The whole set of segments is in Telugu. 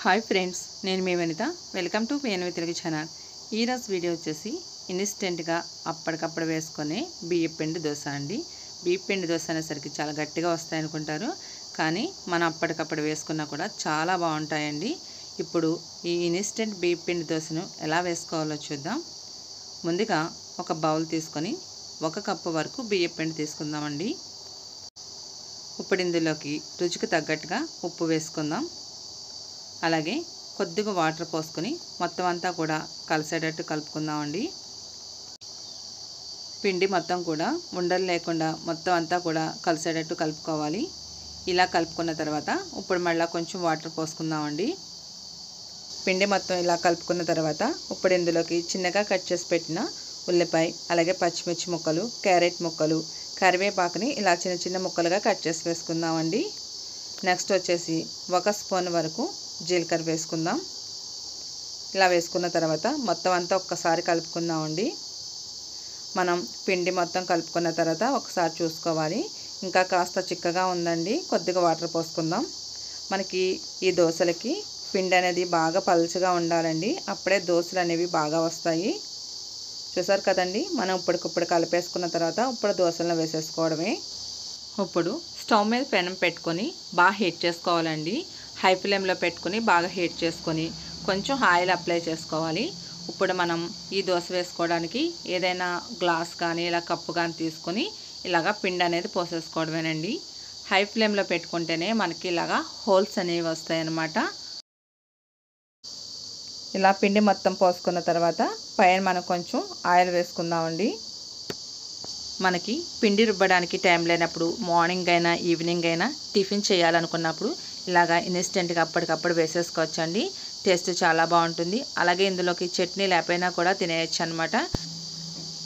హాయ్ ఫ్రెండ్స్, నేను మీ Vanitha. Welcome to PNV Telugu channel. ఈరోజు వీడియో వచ్చేసి ఇన్స్టెంట్గా అప్పటికప్పుడు వేసుకునే బియ్యం పిండి దోశ అండి. బియ్యం పిండి దోశ అనేసరికి చాలా గట్టిగా వస్తాయి అనుకుంటారు, కానీ మనం అప్పటికప్పుడు వేసుకున్నా కూడా చాలా బాగుంటాయండి. ఇప్పుడు ఈ ఇన్స్టెంట్ బియ్యం పిండి దోశను ఎలా వేసుకోవాలో చూద్దాం. ముందుగా ఒక బౌల్ తీసుకొని 1 కప్పు వరకు బియ్యం పిండి తీసుకుందామండి. ఇప్పుడు ఇందులోకి రుచికి తగ్గట్టుగా ఉప్పు వేసుకుందాం. అలాగే కొద్దిగా వాటర్ పోసుకొని మొత్తం అంతా కూడా కలిసేటట్టు కలుపుకుందామండి. పిండి మొత్తం కూడా ఉండలు లేకుండా మొత్తం అంతా కూడా కలిసేటట్టు కలుపుకోవాలి. ఇలా కలుపుకున్న తర్వాత ఇప్పుడు మళ్ళీ కొంచెం వాటర్ పోసుకుందామండి. పిండి మొత్తం ఇలా కలుపుకున్న తర్వాత ఇప్పుడు ఇందులోకి చిన్నగా కట్ చేసి పెట్టిన ఉల్లిపాయ, అలాగే పచ్చిమిర్చి ముక్కలు, క్యారెట్ ముక్కలు, కరివేపాకుని ఇలా చిన్న చిన్న ముక్కలుగా కట్ చేసి వేసుకుందామండి. నెక్స్ట్ వచ్చేసి 1 స్పూన్ వరకు జీలకర్ర వేసుకుందాం. ఇలా వేసుకున్న తర్వాత మొత్తం అంతా ఒక్కసారి కలుపుకుందామండి. మనం పిండి మొత్తం కలుపుకున్న తర్వాత ఒకసారి చూసుకోవాలి. ఇంకా కాస్త చిక్కగా ఉందండి, కొద్దిగా వాటర్ పోసుకుందాం. మనకి ఈ దోశలకి పిండి అనేది బాగా పలుచగా ఉండాలండి, అప్పుడే దోశలు అనేవి బాగా వస్తాయి. చూసారు కదండి, మనం ఇప్పటికప్పుడు కలిపేసుకున్న తర్వాత ఇప్పుడు దోశలను వేసేసుకోవడమే. ఇప్పుడు స్టవ్ మీద పెనం పెట్టుకొని బాగా హీట్ చేసుకోవాలండి. హై ఫ్లేమ్లో పెట్టుకొని బాగా హీట్ చేసుకొని కొంచెం ఆయిల్ అప్లై చేసుకోవాలి. ఇప్పుడు మనం ఈ దోశ వేసుకోవడానికి ఏదైనా గ్లాస్ కానీ ఇలా కప్పు కానీ తీసుకొని ఇలాగా పిండి అనేది పోసేసుకోవడమేనండి. హై ఫ్లేమ్లో పెట్టుకుంటేనే మనకి ఇలాగా హోల్స్ అనేవి వస్తాయి అన్నమాట. ఇలా పిండి మొత్తం పోసుకున్న తర్వాత పైన మనం కొంచెం ఆయిల్ వేసుకుందామండి. మనకి పిండి రుబ్బడానికి టైం లేనప్పుడు మార్నింగ్ అయినా ఈవినింగ్ అయినా టిఫిన్ చేయాలనుకున్నప్పుడు ఇలాగా ఇన్స్టెంట్గా అప్పటికప్పుడు వేసేసుకోవచ్చండి. టేస్ట్ చాలా బాగుంటుంది. అలాగే ఇందులోకి చట్నీ లేకపోయినా కూడా తినేయచ్చు అనమాట.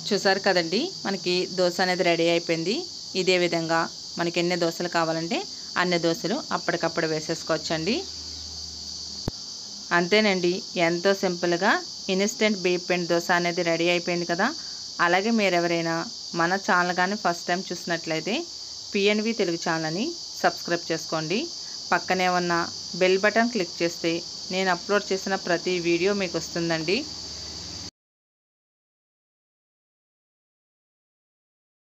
చూసారు కదండి, మనకి దోశ అనేది రెడీ అయిపోయింది. ఇదే విధంగా మనకి ఎన్ని దోశలు కావాలంటే అన్ని దోశలు అప్పటికప్పుడు వేసేసుకోవచ్చండి. అంతేనండి, ఎంతో సింపుల్గా ఇన్స్టెంట్ బియ్యం పిండి దోశ అనేది రెడీ అయిపోయింది కదా. అలాగే మీరు ఎవరైనా మన ఛానల్ కానీ ఫస్ట్ టైం చూసినట్లయితే పిఎన్వి తెలుగు ఛానల్ని సబ్స్క్రైబ్ చేసుకోండి. పక్కనే ఉన్న బెల్ బటన్ క్లిక్ చేస్తే నేను అప్లోడ్ చేసిన ప్రతి వీడియో మీకు వస్తుందండి.